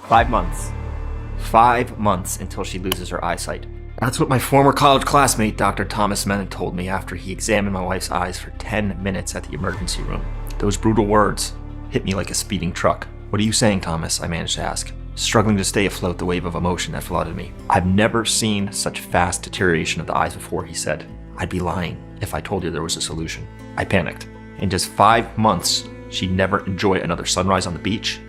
5 months. 5 months until she loses her eyesight. That's what my former college classmate, Dr. Thomas Menon, told me after he examined my wife's eyes for 10 minutes at the emergency room. Those brutal words hit me like a speeding truck. "What are you saying, Thomas?" I managed to ask, struggling to stay afloat the wave of emotion that flooded me. "I've never seen such fast deterioration of the eyes before," he said. "I'd be lying if I told you there was a solution." I panicked. In just 5 months, she'd never enjoy another sunrise on the beach,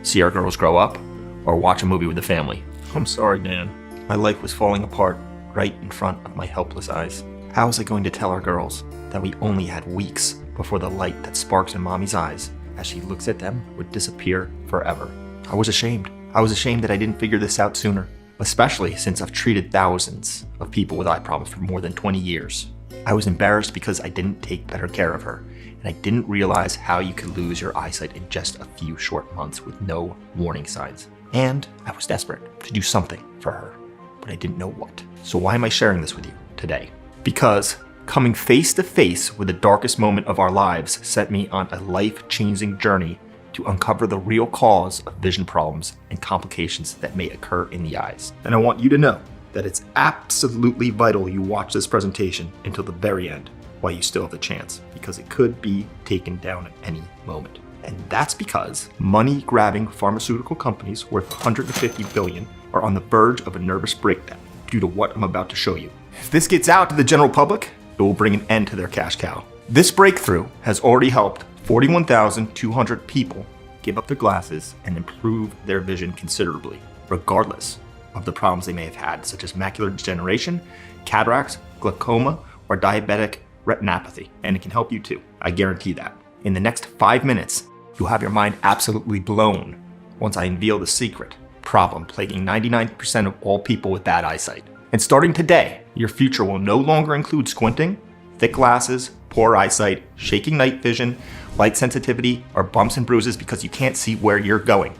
see our girls grow up, or watch a movie with the family. "I'm sorry, Dan." My life was falling apart right in front of my helpless eyes. How was I going to tell our girls that we only had weeks before the light that sparks in Mommy's eyes as she looks at them would disappear forever? I was ashamed. I was ashamed that I didn't figure this out sooner, especially since I've treated thousands of people with eye problems for more than 20 years. I was embarrassed because I didn't take better care of her, and I didn't realize how you could lose your eyesight in just a few short months with no warning signs. And I was desperate to do something for her, but I didn't know what. So why am I sharing this with you today? Because coming face to face with the darkest moment of our lives set me on a life-changing journey to uncover the real cause of vision problems and complications that may occur in the eyes. And I want you to know that it's absolutely vital you watch this presentation until the very end while you still have the chance, because it could be taken down at any moment. And that's because money-grabbing pharmaceutical companies worth $150 billion are on the verge of a nervous breakdown due to what I'm about to show you. If this gets out to the general public, it will bring an end to their cash cow. This breakthrough has already helped 41,200 people give up their glasses and improve their vision considerably, regardless of the problems they may have had, such as macular degeneration, cataracts, glaucoma, or diabetic retinopathy. And it can help you too, I guarantee that. In the next 5 minutes, you'll have your mind absolutely blown once I unveil the secret problem plaguing 99% of all people with bad eyesight. And starting today, your future will no longer include squinting, thick glasses, poor eyesight, shaking night vision, light sensitivity, or bumps and bruises because you can't see where you're going.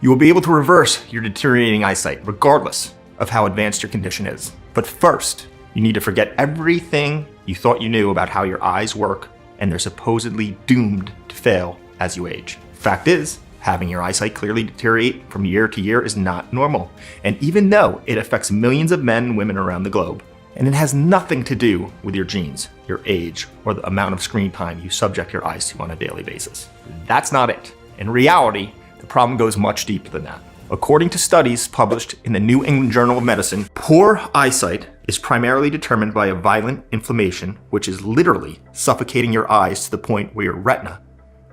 You will be able to reverse your deteriorating eyesight regardless of how advanced your condition is. But first, you need to forget everything you thought you knew about how your eyes work, and they're supposedly doomed to fail as you age. Fact is, having your eyesight clearly deteriorate from year to year is not normal. And even though it affects millions of men and women around the globe, and it has nothing to do with your genes, your age, or the amount of screen time you subject your eyes to on a daily basis. That's not it. In reality, the problem goes much deeper than that. According to studies published in the New England Journal of Medicine, poor eyesight is primarily determined by a violent inflammation, which is literally suffocating your eyes to the point where your retina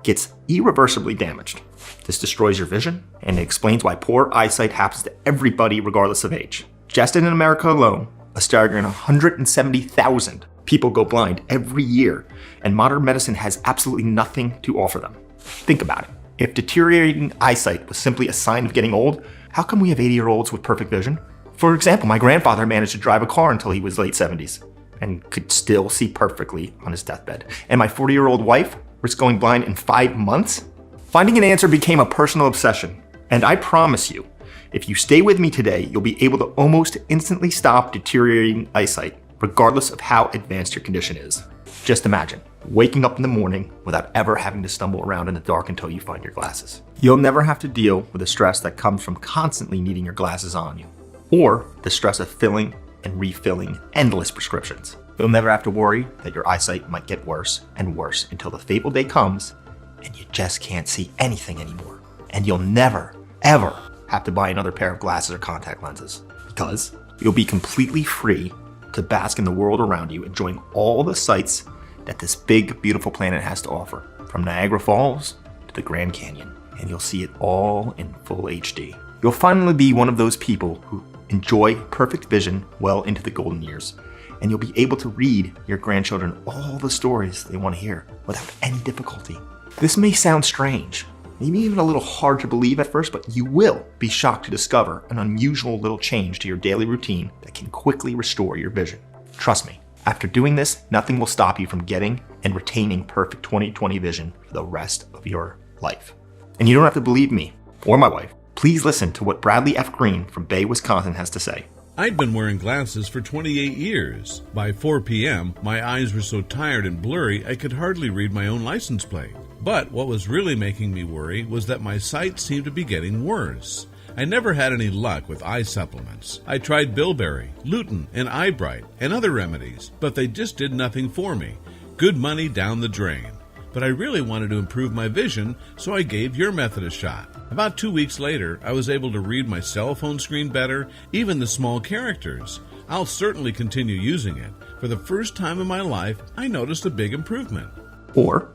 gets irreversibly damaged. This destroys your vision, and it explains why poor eyesight happens to everybody regardless of age. Just in America alone, a staggering 170,000 people go blind every year, and modern medicine has absolutely nothing to offer them. Think about it. If deteriorating eyesight was simply a sign of getting old, how come we have 80-year-olds with perfect vision? For example, my grandfather managed to drive a car until he was late 70s and could still see perfectly on his deathbed. And my 40-year-old wife risks going blind in 5 months? Finding an answer became a personal obsession. And I promise you, if you stay with me today, you'll be able to almost instantly stop deteriorating eyesight, regardless of how advanced your condition is. Just imagine waking up in the morning without ever having to stumble around in the dark until you find your glasses. You'll never have to deal with the stress that comes from constantly needing your glasses on you, or the stress of filling and refilling endless prescriptions. You'll never have to worry that your eyesight might get worse and worse until the fateful day comes and you just can't see anything anymore. And you'll never, ever have to buy another pair of glasses or contact lenses, because you'll be completely free to bask in the world around you, enjoying all the sights that this big, beautiful planet has to offer, from Niagara Falls to the Grand Canyon, and you'll see it all in full HD. You'll finally be one of those people who enjoy perfect vision well into the golden years, and you'll be able to read your grandchildren all the stories they want to hear without any difficulty. This may sound strange, maybe even a little hard to believe at first, but you will be shocked to discover an unusual little change to your daily routine that can quickly restore your vision. Trust me, after doing this, nothing will stop you from getting and retaining perfect 20/20 vision for the rest of your life. And you don't have to believe me or my wife. Please listen to what Bradley F. Green from Bay, Wisconsin has to say. I'd been wearing glasses for 28 years. By 4 p.m., my eyes were so tired and blurry I could hardly read my own license plate. But what was really making me worry was that my sight seemed to be getting worse. I never had any luck with eye supplements. I tried bilberry, lutein, and eyebright, and other remedies, but they just did nothing for me. Good money down the drain. But I really wanted to improve my vision, so I gave your method a shot. About 2 weeks later, I was able to read my cell phone screen better, even the small characters. I'll certainly continue using it. For the first time in my life, I noticed a big improvement. Or,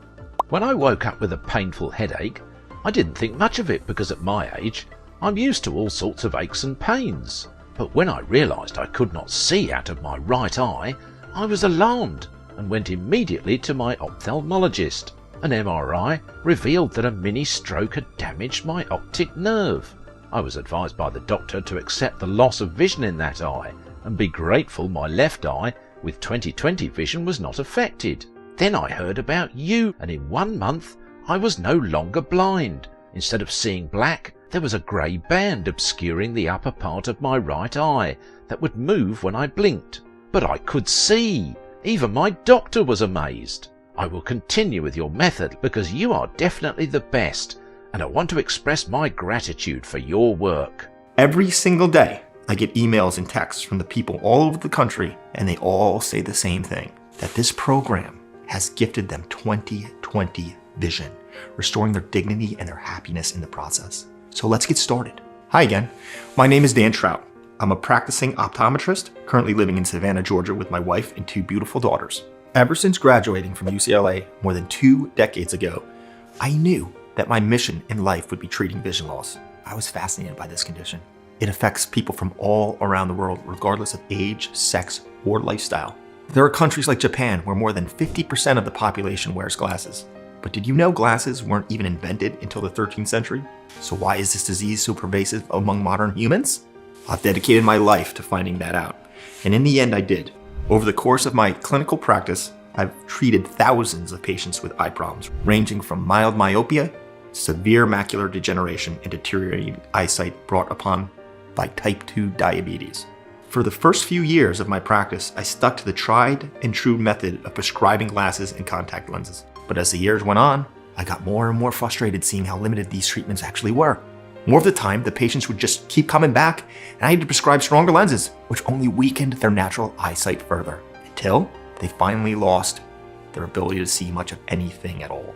when I woke up with a painful headache, I didn't think much of it because at my age, I'm used to all sorts of aches and pains. But when I realised I could not see out of my right eye, I was alarmed and went immediately to my ophthalmologist. An MRI revealed that a mini stroke had damaged my optic nerve. I was advised by the doctor to accept the loss of vision in that eye and be grateful my left eye with 20/20 vision was not affected. Then I heard about you, and in 1 month I was no longer blind. Instead of seeing black, there was a grey band obscuring the upper part of my right eye that would move when I blinked. But I could see. Even my doctor was amazed. I will continue with your method because you are definitely the best, and I want to express my gratitude for your work. every single day, I get emails and texts from the people all over the country, and they all say the same thing, that this program has gifted them 20/20 vision, restoring their dignity and their happiness in the process. So let's get started. Hi again. My name is Dan Trout. I'm a practicing optometrist, currently living in Savannah, Georgia with my wife and 2 beautiful daughters. Ever since graduating from UCLA more than 2 decades ago, I knew that my mission in life would be treating vision loss. I was fascinated by this condition. It affects people from all around the world, regardless of age, sex, or lifestyle. There are countries like Japan where more than 50% of the population wears glasses. But did you know glasses weren't even invented until the 13th century? So why is this disease so pervasive among modern humans? I've dedicated my life to finding that out. And in the end, I did. Over the course of my clinical practice, I've treated thousands of patients with eye problems, ranging from mild myopia, severe macular degeneration, and deteriorating eyesight brought upon by type 2 diabetes. For the first few years of my practice, I stuck to the tried and true method of prescribing glasses and contact lenses. But as the years went on, I got more and more frustrated seeing how limited these treatments actually were. More of the time, the patients would just keep coming back, and I had to prescribe stronger lenses, which only weakened their natural eyesight further, until they finally lost their ability to see much of anything at all.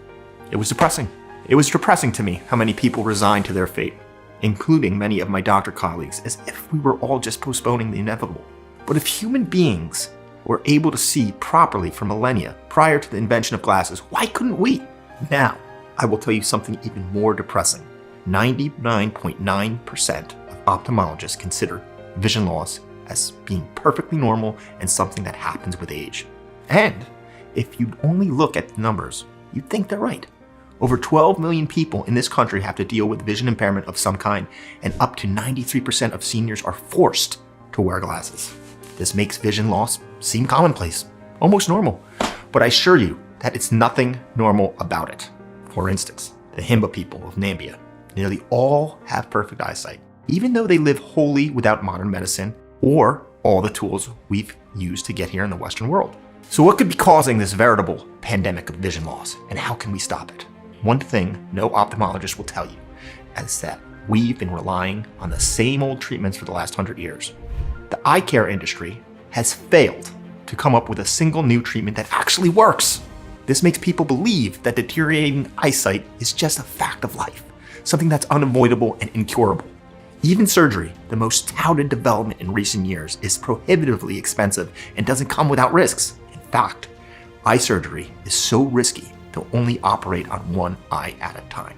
It was depressing. It was depressing to me how many people resigned to their fate, including many of my doctor colleagues, as if we were all just postponing the inevitable. But if human beings were able to see properly for millennia prior to the invention of glasses, why couldn't we? Now, I will tell you something even more depressing. 99.9% of ophthalmologists consider vision loss as being perfectly normal and something that happens with age. And if you only look at the numbers, you'd think they're right. Over 12 million people in this country have to deal with vision impairment of some kind, and up to 93% of seniors are forced to wear glasses. This makes vision loss seem commonplace, almost normal. But I assure you that it's nothing normal about it. For instance, the Himba people of Namibia nearly all have perfect eyesight, even though they live wholly without modern medicine or all the tools we've used to get here in the Western world. So what could be causing this veritable pandemic of vision loss, and how can we stop it? One thing no ophthalmologist will tell you is that we've been relying on the same old treatments for the last 100 years. The eye care industry has failed to come up with a single new treatment that actually works. This makes people believe that deteriorating eyesight is just a fact of life, something that's unavoidable and incurable. Even surgery, the most touted development in recent years, is prohibitively expensive and doesn't come without risks. In fact, eye surgery is so risky they'll only operate on one eye at a time.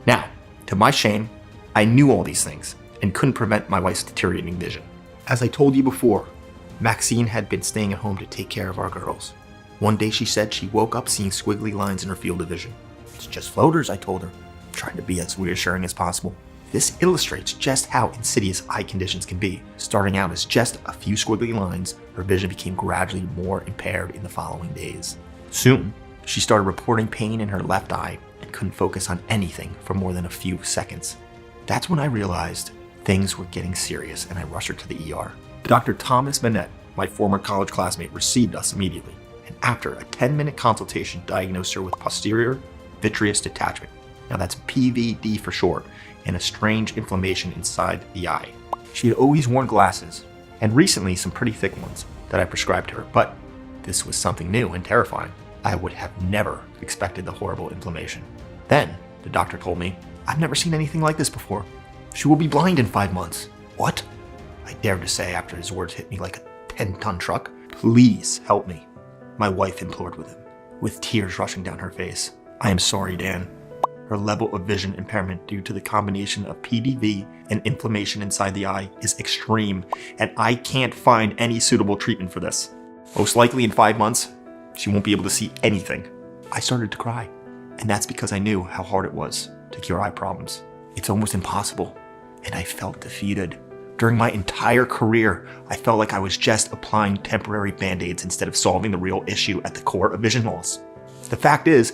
Now, to my shame, I knew all these things and couldn't prevent my wife's deteriorating vision. As I told you before, Maxine had been staying at home to take care of our girls. One day she said she woke up seeing squiggly lines in her field of vision. It's just floaters, I told her, trying to be as reassuring as possible. This illustrates just how insidious eye conditions can be. Starting out as just a few squiggly lines, her vision became gradually more impaired in the following days. Soon, she started reporting pain in her left eye and couldn't focus on anything for more than a few seconds. That's when I realized things were getting serious, and I rushed her to the ER. Dr. Thomas Manette, my former college classmate, received us immediately, and after a 10-minute consultation diagnosed her with posterior vitreous detachment. Now that's PVD for short, and a strange inflammation inside the eye. She had always worn glasses, and recently some pretty thick ones that I prescribed to her, but this was something new and terrifying. I would have never expected the horrible inflammation. Then the doctor told me, "I've never seen anything like this before. She will be blind in 5 months." What? I dared to say after his words hit me like a 10-ton truck. "Please help me," my wife implored with him, with tears rushing down her face. "I am sorry, Dan. Her level of vision impairment due to the combination of PDV and inflammation inside the eye is extreme, and I can't find any suitable treatment for this. Most likely in 5 months, she won't be able to see anything." I started to cry, and that's because I knew how hard it was to cure eye problems. It's almost impossible, and I felt defeated. During my entire career, I felt like I was just applying temporary band-aids instead of solving the real issue at the core of vision loss. The fact is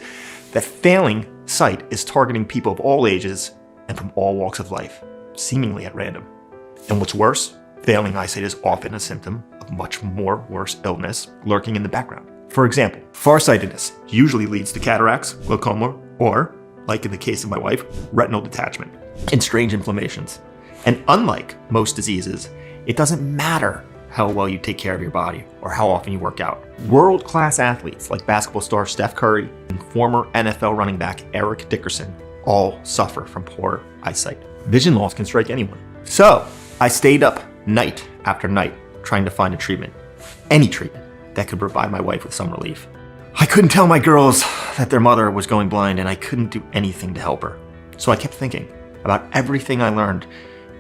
that failing sight is targeting people of all ages and from all walks of life, seemingly at random. And what's worse, failing eyesight is often a symptom of much more worse illness lurking in the background. For example, farsightedness usually leads to cataracts, glaucoma, or, like in the case of my wife, retinal detachment, and strange inflammations. And unlike most diseases, it doesn't matter how well you take care of your body or how often you work out. World-class athletes like basketball star Steph Curry and former NFL running back Eric Dickerson all suffer from poor eyesight. Vision loss can strike anyone. So I stayed up night after night trying to find a treatment, any treatment that could provide my wife with some relief. I couldn't tell my girls that their mother was going blind, and I couldn't do anything to help her. So I kept thinking about everything I learned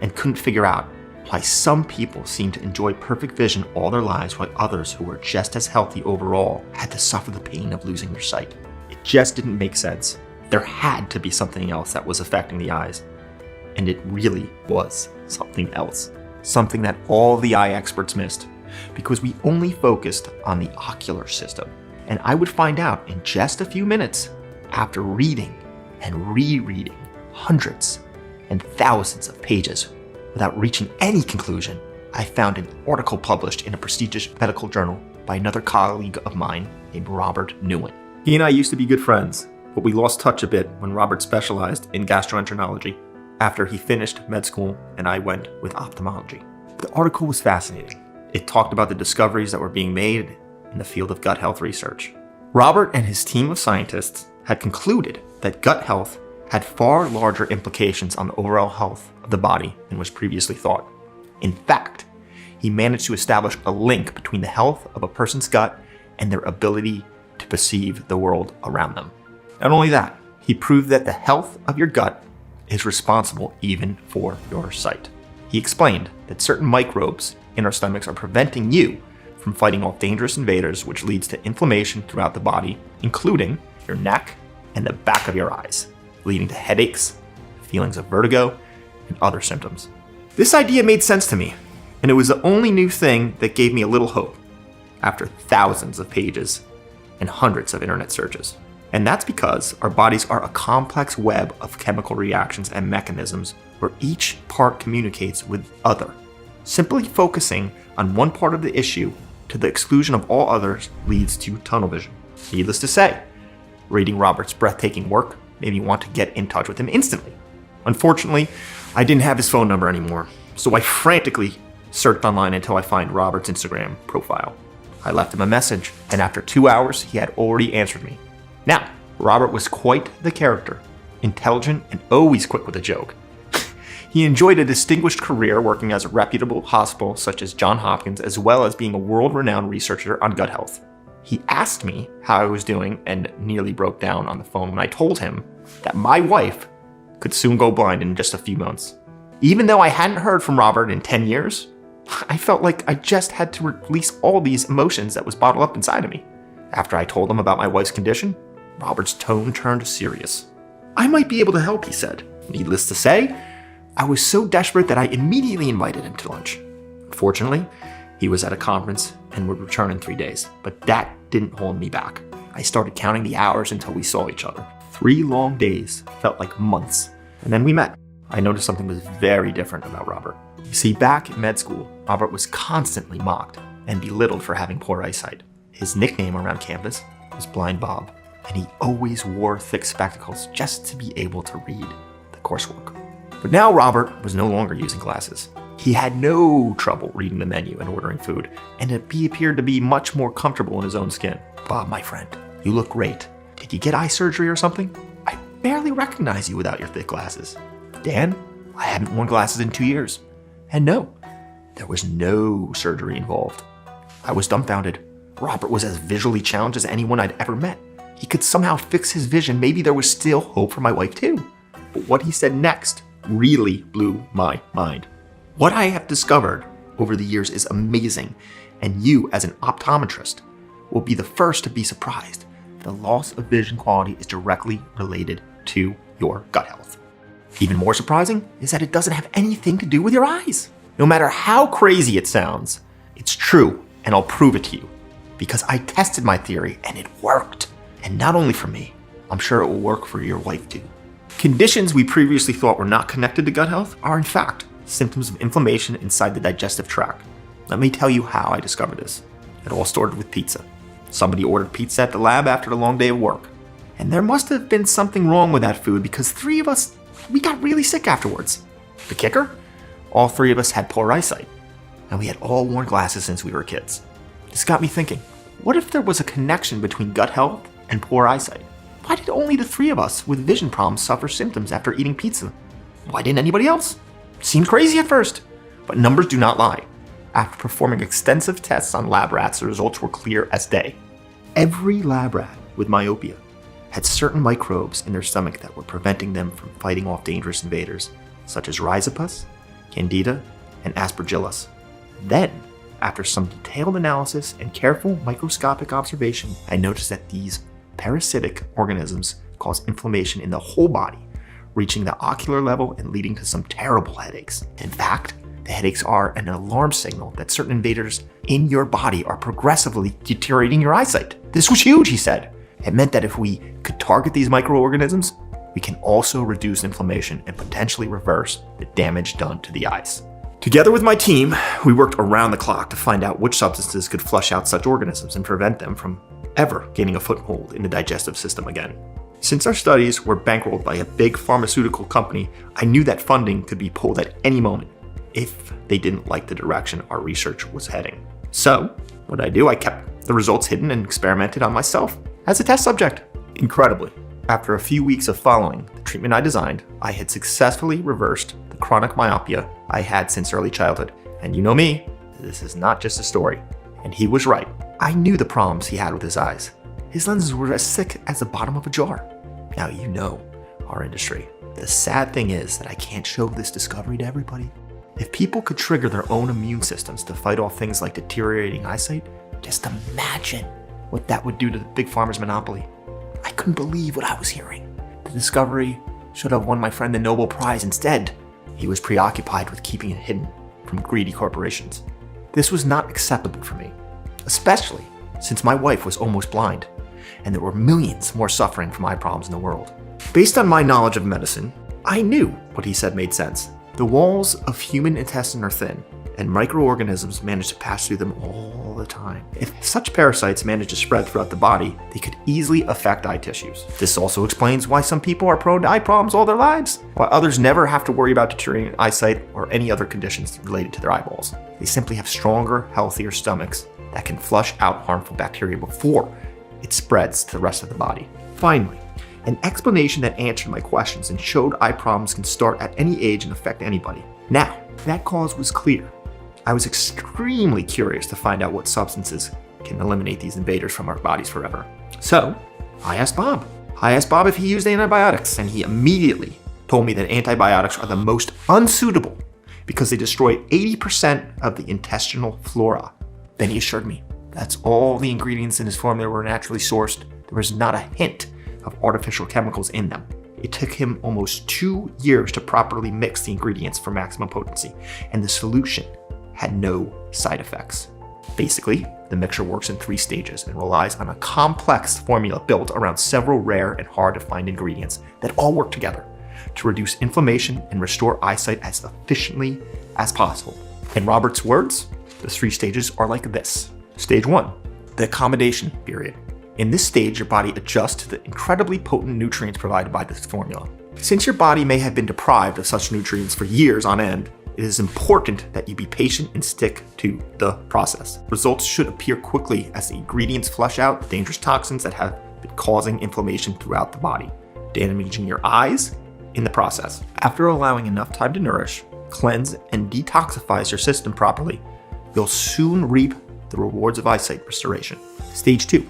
and couldn't figure out why some people seem to enjoy perfect vision all their lives while others who were just as healthy overall had to suffer the pain of losing their sight. It just didn't make sense. There had to be something else that was affecting the eyes. And it really was something else. Something that all the eye experts missed, because we only focused on the ocular system. And I would find out in just a few minutes after reading and rereading hundreds and thousands of pages without reaching any conclusion. I found an article published in a prestigious medical journal by another colleague of mine named Robert Newen. He and I used to be good friends, but we lost touch a bit when Robert specialized in gastroenterology after he finished med school and I went with ophthalmology. The article was fascinating. It talked about the discoveries that were being made in the field of gut health research. Robert and his team of scientists had concluded that gut health had far larger implications on the overall health of the body than was previously thought. In fact, he managed to establish a link between the health of a person's gut and their ability to perceive the world around them. Not only that, he proved that the health of your gut is responsible even for your sight. He explained that certain microbes in our stomachs are preventing you from fighting off dangerous invaders, which leads to inflammation throughout the body, including your neck and the back of your eyes, leading to headaches, feelings of vertigo, and other symptoms. This idea made sense to me, and it was the only new thing that gave me a little hope after thousands of pages and hundreds of internet searches. And that's because our bodies are a complex web of chemical reactions and mechanisms where each part communicates with other. Simply focusing on one part of the issue to the exclusion of all others leads to tunnel vision. Needless to say, reading Robert's breathtaking work made me want to get in touch with him instantly. Unfortunately, I didn't have his phone number anymore, so I frantically searched online until I find Robert's Instagram profile. I left him a message, and after 2 hours, he had already answered me. Now, Robert was quite the character, intelligent and always quick with a joke. He enjoyed a distinguished career working as a reputable hospital such as Johns Hopkins, as well as being a world-renowned researcher on gut health. He asked me how I was doing and nearly broke down on the phone when I told him that my wife could soon go blind in just a few months. Even though I hadn't heard from Robert in 10 years, I felt like I just had to release all these emotions that was bottled up inside of me. After I told him about my wife's condition, Robert's tone turned serious. I might be able to help, he said. Needless to say, I was so desperate that I immediately invited him to lunch. Unfortunately, he was at a conference and would return in 3 days, but that didn't hold me back. I started counting the hours until we saw each other. 3 long days felt like months, and then we met. I noticed something was very different about Robert. You see, back in med school, Robert was constantly mocked and belittled for having poor eyesight. His nickname around campus was Blind Bob. and he always wore thick spectacles just to be able to read the coursework. But now Robert was no longer using glasses. He had no trouble reading the menu and ordering food, and he appeared to be much more comfortable in his own skin. Bob, my friend, you look great. Did you get eye surgery or something? I barely recognize you without your thick glasses. Dan, I haven't worn glasses in 2 years. And no, there was no surgery involved. I was dumbfounded. Robert was as visually challenged as anyone I'd ever met. He could somehow fix his vision. Maybe there was still hope for my wife too. But what he said next really blew my mind. What I have discovered over the years is amazing, and you, as an optometrist, will be the first to be surprised. The loss of vision quality is directly related to your gut health. Even more surprising is that it doesn't have anything to do with your eyes. No matter how crazy it sounds, it's true, and I'll prove it to you. Because I tested my theory, and it worked. And not only for me, I'm sure it will work for your wife too. Conditions we previously thought were not connected to gut health are in fact symptoms of inflammation inside the digestive tract. Let me tell you how I discovered this. It all started with pizza. Somebody ordered pizza at the lab after a long day of work. And there must have been something wrong with that food because 3 of us, we got really sick afterwards. The kicker? All 3 of us had poor eyesight. And we had all worn glasses since we were kids. This got me thinking, what if there was a connection between gut health and poor eyesight? Why did only the 3 of us with vision problems suffer symptoms after eating pizza? Why didn't anybody else? Seemed crazy at first, but numbers do not lie. After performing extensive tests on lab rats, the results were clear as day. Every lab rat with myopia had certain microbes in their stomach that were preventing them from fighting off dangerous invaders, such as Rhizopus, Candida, and Aspergillus. Then, after some detailed analysis and careful microscopic observation, I noticed that these parasitic organisms cause inflammation in the whole body, reaching the ocular level and leading to some terrible headaches. In fact, the headaches are an alarm signal that certain invaders in your body are progressively deteriorating your eyesight. This was huge, he said. It meant that if we could target these microorganisms, we can also reduce inflammation and potentially reverse the damage done to the eyes. Together with my team, we worked around the clock to find out which substances could flush out such organisms and prevent them from ever gaining a foothold in the digestive system again. Since our studies were bankrolled by a big pharmaceutical company, I knew that funding could be pulled at any moment if they didn't like the direction our research was heading. So, what did I do? I kept the results hidden and experimented on myself as a test subject. Incredibly, after a few weeks of following the treatment I designed, I had successfully reversed the chronic myopia I had since early childhood. And you know me, this is not just a story. And he was right. I knew the problems he had with his eyes. His lenses were as thick as the bottom of a jar. Now you know our industry. The sad thing is that I can't show this discovery to everybody. If people could trigger their own immune systems to fight off things like deteriorating eyesight, just imagine what that would do to the big pharma's monopoly. I couldn't believe what I was hearing. The discovery should have won my friend the Nobel Prize. Instead, he was preoccupied with keeping it hidden from greedy corporations. This was not acceptable for me, especially since my wife was almost blind, and there were millions more suffering from eye problems in the world. Based on my knowledge of medicine, I knew what he said made sense. The walls of human intestine are thin, and microorganisms manage to pass through them all the time. If such parasites manage to spread throughout the body, they could easily affect eye tissues. This also explains why some people are prone to eye problems all their lives, while others never have to worry about deteriorating eyesight or any other conditions related to their eyeballs. They simply have stronger, healthier stomachs that can flush out harmful bacteria before it spreads to the rest of the body. Finally, an explanation that answered my questions and showed eye problems can start at any age and affect anybody. Now, that cause was clear. I was extremely curious to find out what substances can eliminate these invaders from our bodies forever. So, I asked Bob. If he used antibiotics, and he immediately told me that antibiotics are the most unsuitable because they destroy 80% of the intestinal flora. Then he assured me that's all the ingredients in his formula were naturally sourced. There was not a hint of artificial chemicals in them. It took him almost 2 years to properly mix the ingredients for maximum potency, and the solution had no side effects. Basically, the mixture works in 3 stages and relies on a complex formula built around several rare and hard to find ingredients that all work together to reduce inflammation and restore eyesight as efficiently as possible. In Robert's words, the 3 stages are like this. Stage 1, the accommodation period. In this stage, your body adjusts to the incredibly potent nutrients provided by this formula. Since your body may have been deprived of such nutrients for years on end, it is important that you be patient and stick to the process. Results should appear quickly as the ingredients flush out dangerous toxins that have been causing inflammation throughout the body, damaging your eyes in the process. After allowing enough time to nourish, cleanse, and detoxify your system properly, you'll soon reap the rewards of eyesight restoration. Stage 2,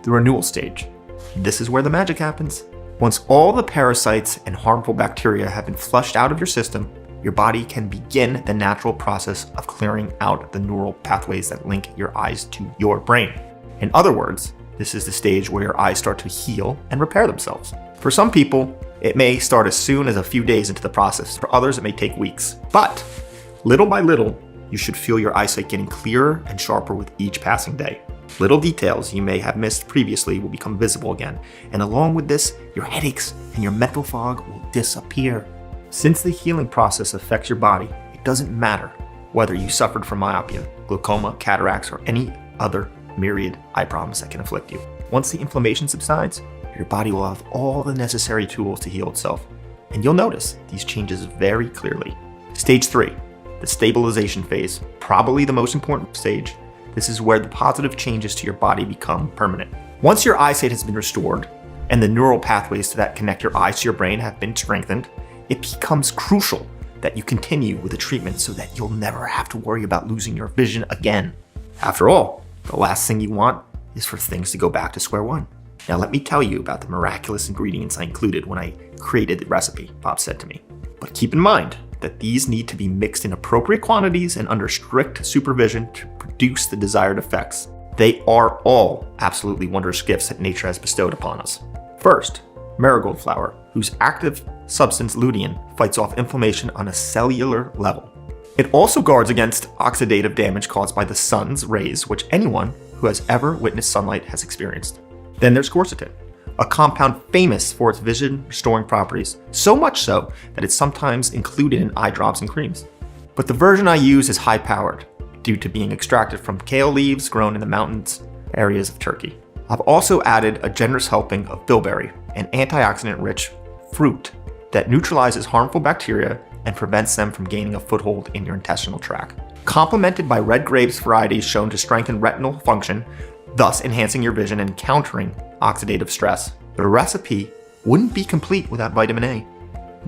the renewal stage. This is where the magic happens. Once all the parasites and harmful bacteria have been flushed out of your system, your body can begin the natural process of clearing out the neural pathways that link your eyes to your brain. In other words, this is the stage where your eyes start to heal and repair themselves. For some people, it may start as soon as a few days into the process. For others, it may take weeks. But little by little, you should feel your eyesight getting clearer and sharper with each passing day. Little details you may have missed previously will become visible again, and along with this, your headaches and your mental fog will disappear. Since the healing process affects your body, it doesn't matter whether you suffered from myopia, glaucoma, cataracts, or any other myriad eye problems that can afflict you. Once the inflammation subsides, your body will have all the necessary tools to heal itself, and you'll notice these changes very clearly. Stage 3, the stabilization phase, probably the most important stage. This is where the positive changes to your body become permanent. Once your eyesight has been restored, and the neural pathways that connect your eyes to your brain have been strengthened, it becomes crucial that you continue with the treatment so that you'll never have to worry about losing your vision again. After all, the last thing you want is for things to go back to square one. Now let me tell you about the miraculous ingredients I included when I created the recipe, Bob said to me. But keep in mind that these need to be mixed in appropriate quantities and under strict supervision to produce the desired effects. They are all absolutely wondrous gifts that nature has bestowed upon us. First, marigold flower, whose active substance lutein fights off inflammation on a cellular level. It also guards against oxidative damage caused by the sun's rays, which anyone who has ever witnessed sunlight has experienced. Then there's quercetin, a compound famous for its vision-restoring properties, so much so that it's sometimes included in eye drops and creams. But the version I use is high-powered, due to being extracted from kale leaves grown in the mountains areas of Turkey. I've also added a generous helping of bilberry, an antioxidant-rich fruit that neutralizes harmful bacteria and prevents them from gaining a foothold in your intestinal tract. Complemented by red grapes varieties shown to strengthen retinal function, thus enhancing your vision and countering oxidative stress. The recipe wouldn't be complete without vitamin A,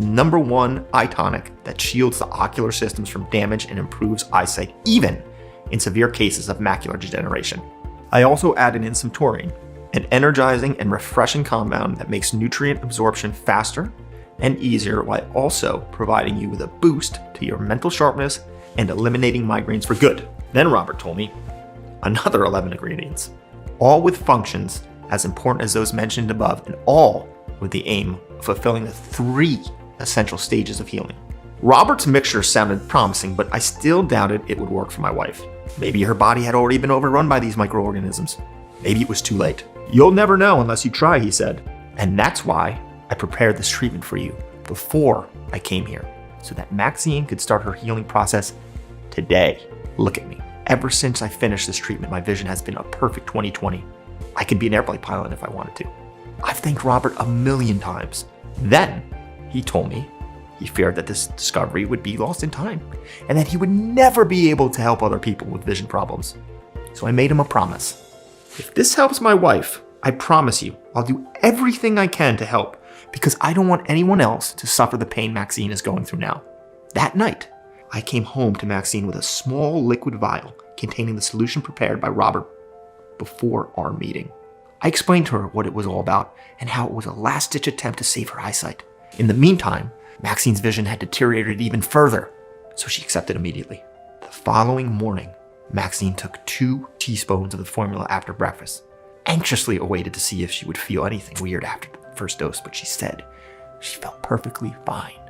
#1 eye tonic that shields the ocular systems from damage and improves eyesight even in severe cases of macular degeneration. I also added in some taurine, an energizing and refreshing compound that makes nutrient absorption faster and easier while also providing you with a boost to your mental sharpness and eliminating migraines for good. Then Robert told me another 11 ingredients, all with functions as important as those mentioned above, and all with the aim of fulfilling the 3 essential stages of healing. Robert's mixture sounded promising, but I still doubted it would work for my wife. Maybe her body had already been overrun by these microorganisms. Maybe it was too late. You'll never know unless you try, he said. And that's why I prepared this treatment for you before I came here, so that Maxine could start her healing process today. Look at me. Ever since I finished this treatment, my vision has been a perfect 20/20. I could be an airplane pilot if I wanted to. I've thanked Robert a million times. Then he told me he feared that this discovery would be lost in time and that he would never be able to help other people with vision problems. So I made him a promise. If this helps my wife, I promise you I'll do everything I can to help, because I don't want anyone else to suffer the pain Maxine is going through now. That night, I came home to Maxine with a small liquid vial containing the solution prepared by Robert before our meeting. I explained to her what it was all about and how it was a last-ditch attempt to save her eyesight. In the meantime, Maxine's vision had deteriorated even further, so she accepted immediately. The following morning, Maxine took 2 teaspoons of the formula after breakfast, anxiously awaited to see if she would feel anything weird after the first dose, but she said she felt perfectly fine.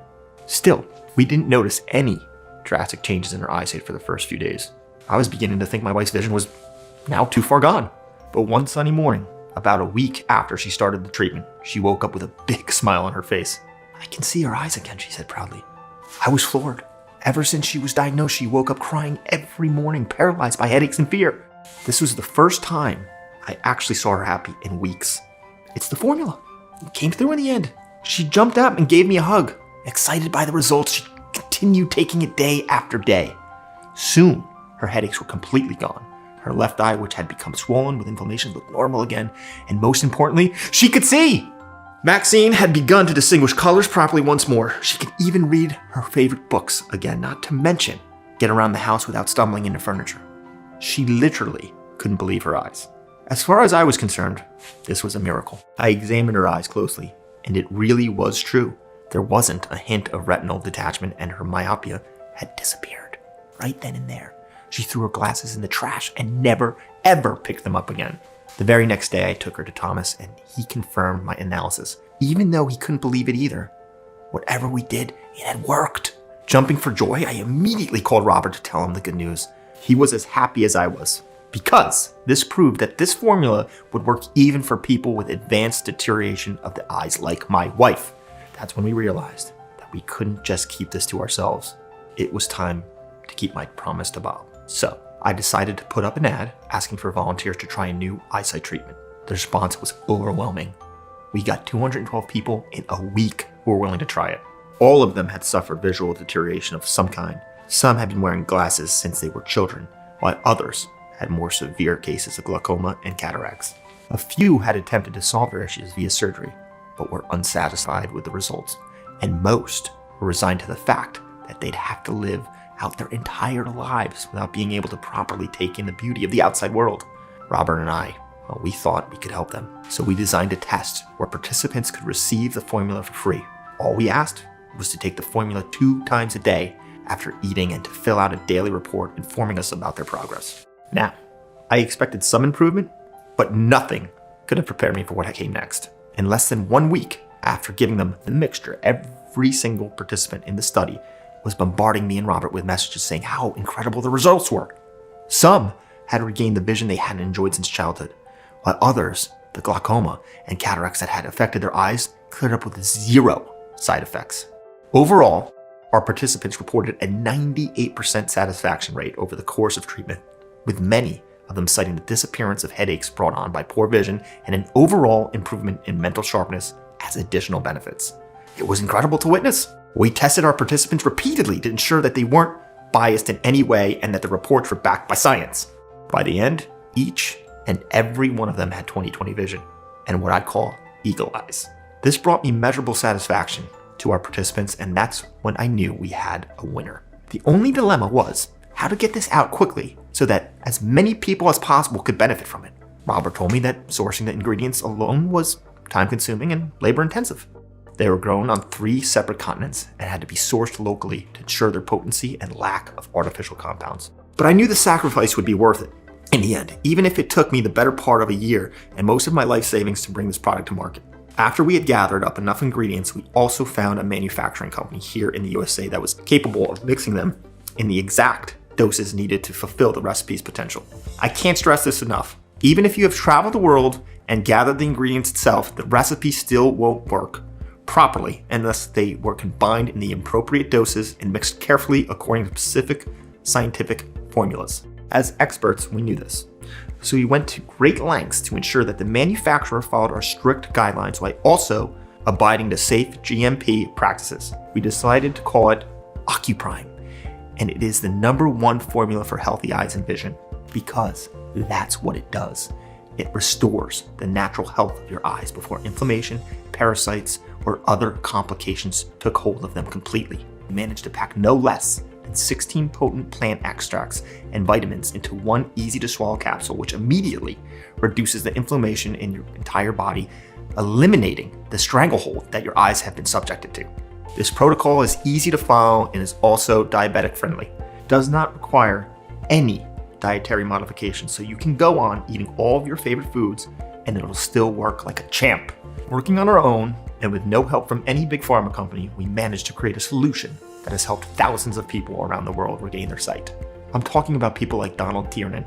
Still, we didn't notice any drastic changes in her eyesight for the first few days. I was beginning to think my wife's vision was now too far gone. But one sunny morning, about a week after she started the treatment, she woke up with a big smile on her face. "I can see her eyes again," she said proudly. I was floored. Ever since she was diagnosed, she woke up crying every morning, paralyzed by headaches and fear. This was the first time I actually saw her happy in weeks. It's the formula. It came through in the end. She jumped up and gave me a hug. Excited by the results, she continued taking it day after day. Soon, her headaches were completely gone. Her left eye, which had become swollen with inflammation, looked normal again. And most importantly, she could see! Maxine had begun to distinguish colors properly once more. She could even read her favorite books again, not to mention get around the house without stumbling into furniture. She literally couldn't believe her eyes. As far as I was concerned, this was a miracle. I examined her eyes closely, and it really was true. There wasn't a hint of retinal detachment, and her myopia had disappeared right then and there. She threw her glasses in the trash and never, ever picked them up again. The very next day, I took her to Thomas, and he confirmed my analysis, even though he couldn't believe it either. Whatever we did, it had worked. Jumping for joy, I immediately called Robert to tell him the good news. He was as happy as I was, because this proved that this formula would work even for people with advanced deterioration of the eyes like my wife. That's when we realized that we couldn't just keep this to ourselves. It was time to keep my promise to Bob. So I decided to put up an ad asking for volunteers to try a new eyesight treatment. The response was overwhelming. We got 212 people in a week who were willing to try it. All of them had suffered visual deterioration of some kind. Some had been wearing glasses since they were children, while others had more severe cases of glaucoma and cataracts. A few had attempted to solve their issues via surgery, but were unsatisfied with the results, and most were resigned to the fact that they'd have to live out their entire lives without being able to properly take in the beauty of the outside world. Robert and I, well, we thought we could help them, so we designed a test where participants could receive the formula for free. All we asked was to take the formula 2 times a day after eating and to fill out a daily report informing us about their progress. Now, I expected some improvement, but nothing could have prepared me for what came next. In less than 1 week after giving them the mixture, every single participant in the study was bombarding me and Robert with messages saying how incredible the results were. Some had regained the vision they hadn't enjoyed since childhood, while others, the glaucoma and cataracts that had affected their eyes, cleared up with 0 side effects. Overall, our participants reported a 98% satisfaction rate over the course of treatment, with many of them citing the disappearance of headaches brought on by poor vision and an overall improvement in mental sharpness as additional benefits. It was incredible to witness. We tested our participants repeatedly to ensure that they weren't biased in any way and that the reports were backed by science. By the end, each and every one of them had 20/20 vision and what I'd call eagle eyes. This brought me measurable satisfaction to our participants, and that's when I knew we had a winner. The only dilemma was how to get this out quickly so that as many people as possible could benefit from it. Robert told me that sourcing the ingredients alone was time-consuming and labor-intensive. They were grown on 3 separate continents and had to be sourced locally to ensure their potency and lack of artificial compounds. But I knew the sacrifice would be worth it in the end, even if it took me the better part of a year and most of my life savings to bring this product to market. After we had gathered up enough ingredients, we also found a manufacturing company here in the USA that was capable of mixing them in the exact doses needed to fulfill the recipe's potential. I can't stress this enough. Even if you have traveled the world and gathered the ingredients itself, the recipe still won't work properly unless they were combined in the appropriate doses and mixed carefully according to specific scientific formulas. As experts, we knew this. So we went to great lengths to ensure that the manufacturer followed our strict guidelines while also abiding to safe GMP practices. We decided to call it Ocuprime, and it is the #1 formula for healthy eyes and vision because that's what it does. It restores the natural health of your eyes before inflammation, parasites, or other complications took hold of them completely. We managed to pack no less than 16 potent plant extracts and vitamins into one easy-to-swallow capsule, which immediately reduces the inflammation in your entire body, eliminating the stranglehold that your eyes have been subjected to. This protocol is easy to follow and is also diabetic-friendly. It does not require any dietary modifications, so you can go on eating all of your favorite foods and it'll still work like a champ. Working on our own and with no help from any big pharma company, we managed to create a solution that has helped thousands of people around the world regain their sight. I'm talking about people like Donald Tiernan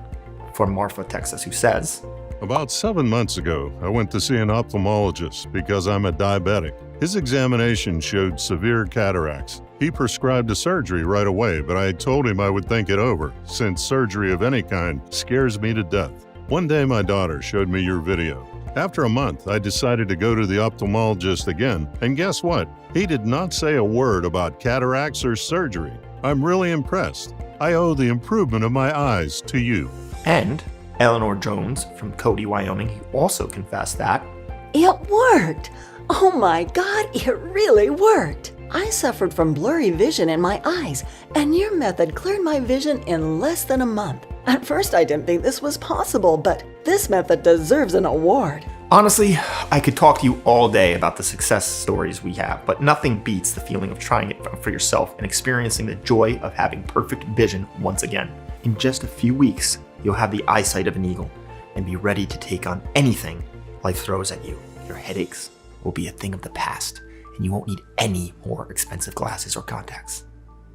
from Marfa, Texas, who says, "About 7 months ago, I went to see an ophthalmologist because I'm a diabetic. His examination showed severe cataracts. He prescribed a surgery right away, but I told him I would think it over, since surgery of any kind scares me to death. One day my daughter showed me your video. After a month, I decided to go to the ophthalmologist again, and guess what? He did not say a word about cataracts or surgery. I'm really impressed. I owe the improvement of my eyes to you. And Eleanor Jones from Cody, Wyoming, who also confessed that It worked! Oh my God, it really worked! I suffered from blurry vision in my eyes, and your method cleared my vision in less than a month. At first, I didn't think this was possible, but this method deserves an award. Honestly, I could talk to you all day about the success stories we have, but nothing beats the feeling of trying it for yourself and experiencing the joy of having perfect vision once again. In just a few weeks, you'll have the eyesight of an eagle and be ready to take on anything life throws at you. Your headaches will be a thing of the past, and you won't need any more expensive glasses or contacts.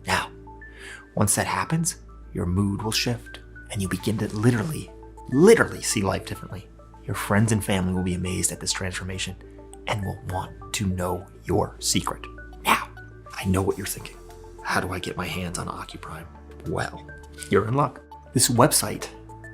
Now, once that happens, your mood will shift, and you begin to literally see life differently. Your friends and family will be amazed at this transformation and will want to know your secret. Now, I know what you're thinking. How do I get my hands on Ocuprime? Well, you're in luck. This website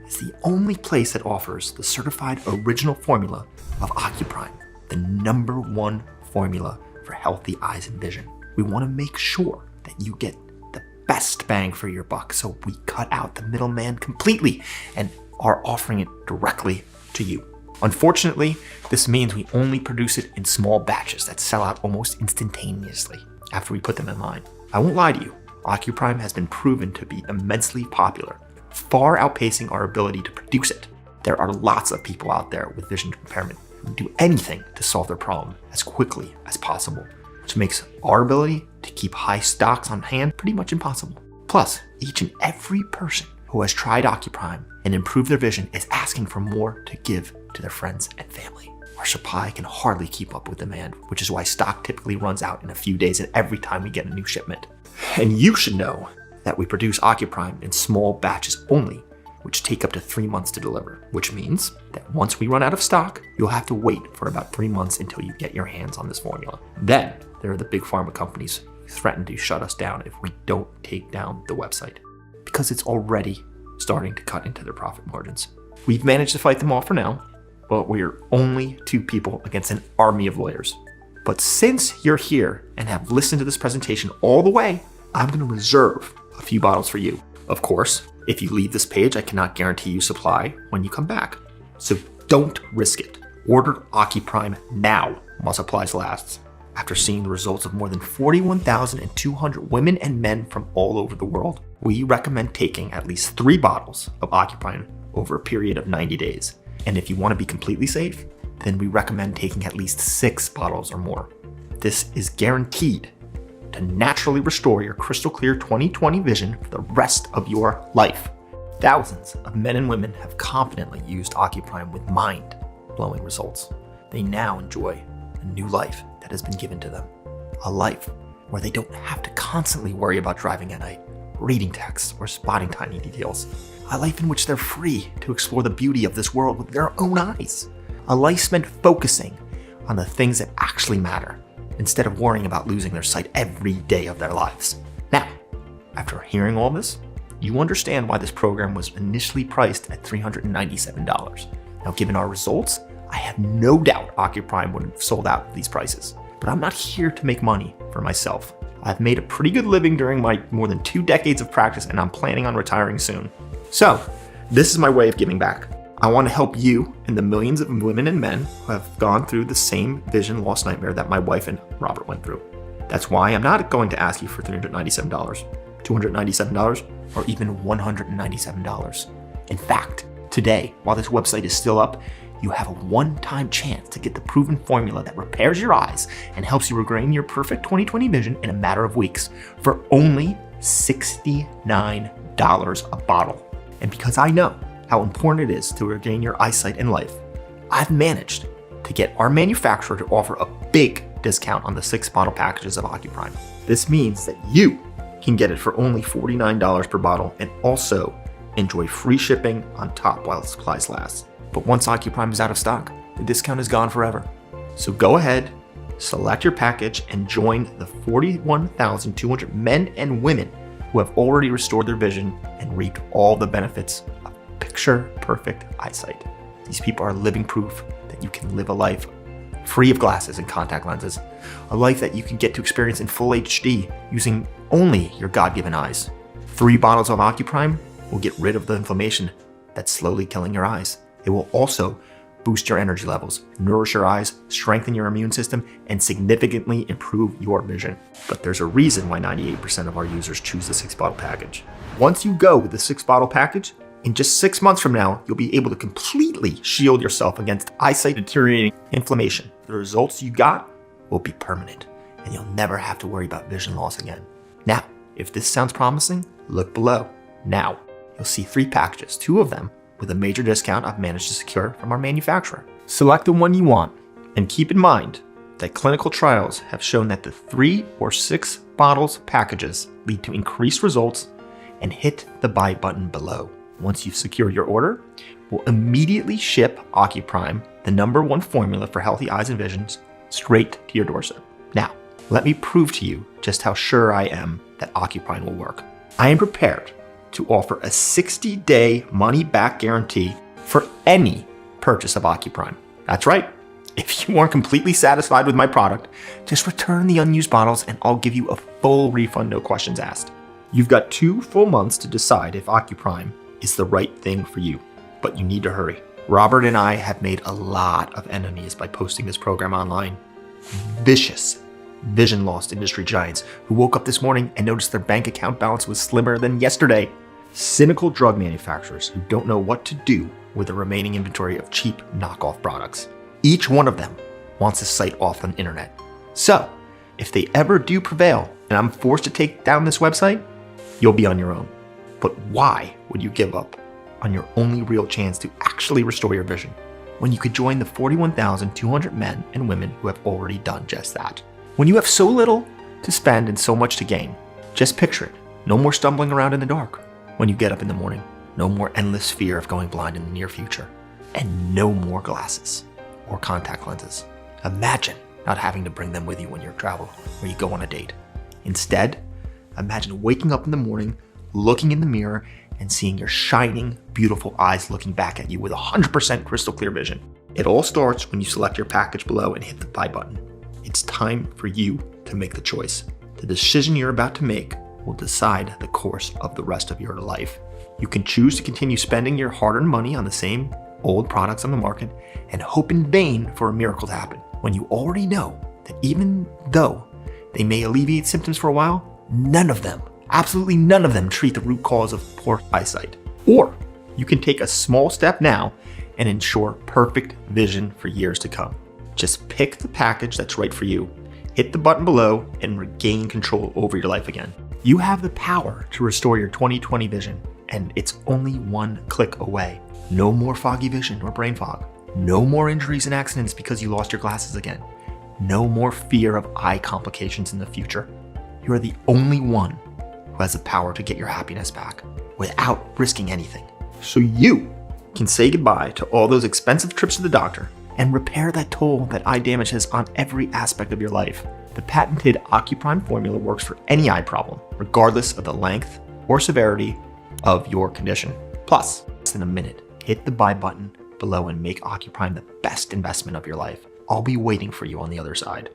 is the only place that offers the certified original formula of Ocuprime, the #1 formula for healthy eyes and vision. We want to make sure that you get the best bang for your buck, so we cut out the middleman completely and are offering it directly to you. Unfortunately, this means we only produce it in small batches that sell out almost instantaneously after we put them in line. I won't lie to you, Ocuprime has been proven to be immensely popular, far outpacing our ability to produce it. There are lots of people out there with vision impairment who do anything to solve their problem as quickly as possible, which makes our ability to keep high stocks on hand pretty much impossible. Plus, each and every person who has tried Ocuprime and improved their vision is asking for more to give to their friends and family. Our supply can hardly keep up with demand, which is why stock typically runs out in a few days and every time we get a new shipment. And you should know that we produce Ocuprime in small batches only, which take up to 3 months to deliver, which means that once we run out of stock, you'll have to wait for about 3 months until you get your hands on this formula. Then there are the big pharma companies who threaten to shut us down if we don't take down the website, because it's already starting to cut into their profit margins. We've managed to fight them all for now, but we're only 2 people against an army of lawyers. But since you're here and have listened to this presentation all the way, I'm going to reserve a few bottles for you. Of course, if you leave this page, I cannot guarantee you supply when you come back. So don't risk it. Order Ocuprime now while supplies last. After seeing the results of more than 41,200 women and men from all over the world, we recommend taking at least 3 bottles of Ocuprime over a period of 90 days. And if you want to be completely safe, then we recommend taking at least 6 bottles or more. This is guaranteed to naturally restore your crystal clear 20/20 vision for the rest of your life. Thousands of men and women have confidently used Ocuprime with mind-blowing results. They now enjoy a new life that has been given to them. A life where they don't have to constantly worry about driving at night, reading texts, or spotting tiny details. A life in which they're free to explore the beauty of this world with their own eyes. A life spent focusing on the things that actually matter, instead of worrying about losing their sight every day of their lives. Now, after hearing all this, you understand why this program was initially priced at $397. Now, given our results, I have no doubt Ocuprime would have sold out at these prices. But I'm not here to make money for myself. I've made a pretty good living during my more than 2 decades of practice, and I'm planning on retiring soon. So, this is my way of giving back. I want to help you and the millions of women and men who have gone through the same vision loss nightmare that my wife and Robert went through. That's why I'm not going to ask you for $397, $297, or even $197. In fact, today, while this website is still up, you have a one-time chance to get the proven formula that repairs your eyes and helps you regain your perfect 20/20 vision in a matter of weeks for only $69 a bottle. And because I know how important it is to regain your eyesight in life, I've managed to get our manufacturer to offer a big discount on the 6-bottle packages of Ocuprime. This means that you can get it for only $49 per bottle and also enjoy free shipping on top while supplies last. But once Ocuprime is out of stock, the discount is gone forever. So go ahead, select your package, and join the 41,200 men and women who have already restored their vision and reaped all the benefits of picture perfect eyesight. These people are living proof that you can live a life free of glasses and contact lenses, a life that you can get to experience in full HD using only your God-given eyes. 3 bottles of Ocuprime will get rid of the inflammation that's slowly killing your eyes. It will also boost your energy levels, nourish your eyes, strengthen your immune system, and significantly improve your vision. But there's a reason why 98% of our users choose the 6-bottle package. Once you go with the 6-bottle package, in just 6 months from now, you'll be able to completely shield yourself against eyesight deteriorating inflammation. The results you got will be permanent, and you'll never have to worry about vision loss again. Now, if this sounds promising, look below. Now, you'll see 3 packages, 2 of them with a major discount I've managed to secure from our manufacturer. Select the one you want, and keep in mind that clinical trials have shown that the 3 or 6 bottles packages lead to increased results, and hit the buy button below. Once you've secured your order, we'll immediately ship Ocuprime, the #1 formula for healthy eyes and visions, straight to your doorstep. Now, let me prove to you just how sure I am that Ocuprime will work. I am prepared to offer a 60-day money-back guarantee for any purchase of Ocuprime. That's right. If you aren't completely satisfied with my product, just return the unused bottles and I'll give you a full refund, no questions asked. You've got 2 full months to decide if Ocuprime is the right thing for you, but you need to hurry. Robert and I have made a lot of enemies by posting this program online. Vicious, vision-lost industry giants who woke up this morning and noticed their bank account balance was slimmer than yesterday. Cynical drug manufacturers who don't know what to do with the remaining inventory of cheap knockoff products. Each one of them wants to site off on the internet. So, if they ever do prevail and I'm forced to take down this website, you'll be on your own. But why would you give up on your only real chance to actually restore your vision when you could join the 41,200 men and women who have already done just that? When you have so little to spend and so much to gain, just picture it. No more stumbling around in the dark when you get up in the morning. No more endless fear of going blind in the near future. And no more glasses or contact lenses. Imagine not having to bring them with you when you travel or you go on a date. Instead, imagine waking up in the morning, looking in the mirror, and seeing your shining, beautiful eyes looking back at you with 100% crystal clear vision. It all starts when you select your package below and hit the buy button. It's time for you to make the choice. The decision you're about to make will decide the course of the rest of your life. You can choose to continue spending your hard-earned money on the same old products on the market and hope in vain for a miracle to happen, when you already know that even though they may alleviate symptoms for a while, none of them, absolutely none of them, treat the root cause of poor eyesight. Or you can take a small step now and ensure perfect vision for years to come. Just pick the package that's right for you, hit the button below, and regain control over your life again. You have the power to restore your 20/20 vision, and it's only one click away. No more foggy vision or brain fog. No more injuries and accidents because you lost your glasses again. No more fear of eye complications in the future. You are the only one who has the power to get your happiness back without risking anything. So you can say goodbye to all those expensive trips to the doctor and repair that toll that eye damage has on every aspect of your life. The patented Ocuprime formula works for any eye problem, regardless of the length or severity of your condition. Plus, less than a minute, hit the buy button below and make Ocuprime the best investment of your life. I'll be waiting for you on the other side.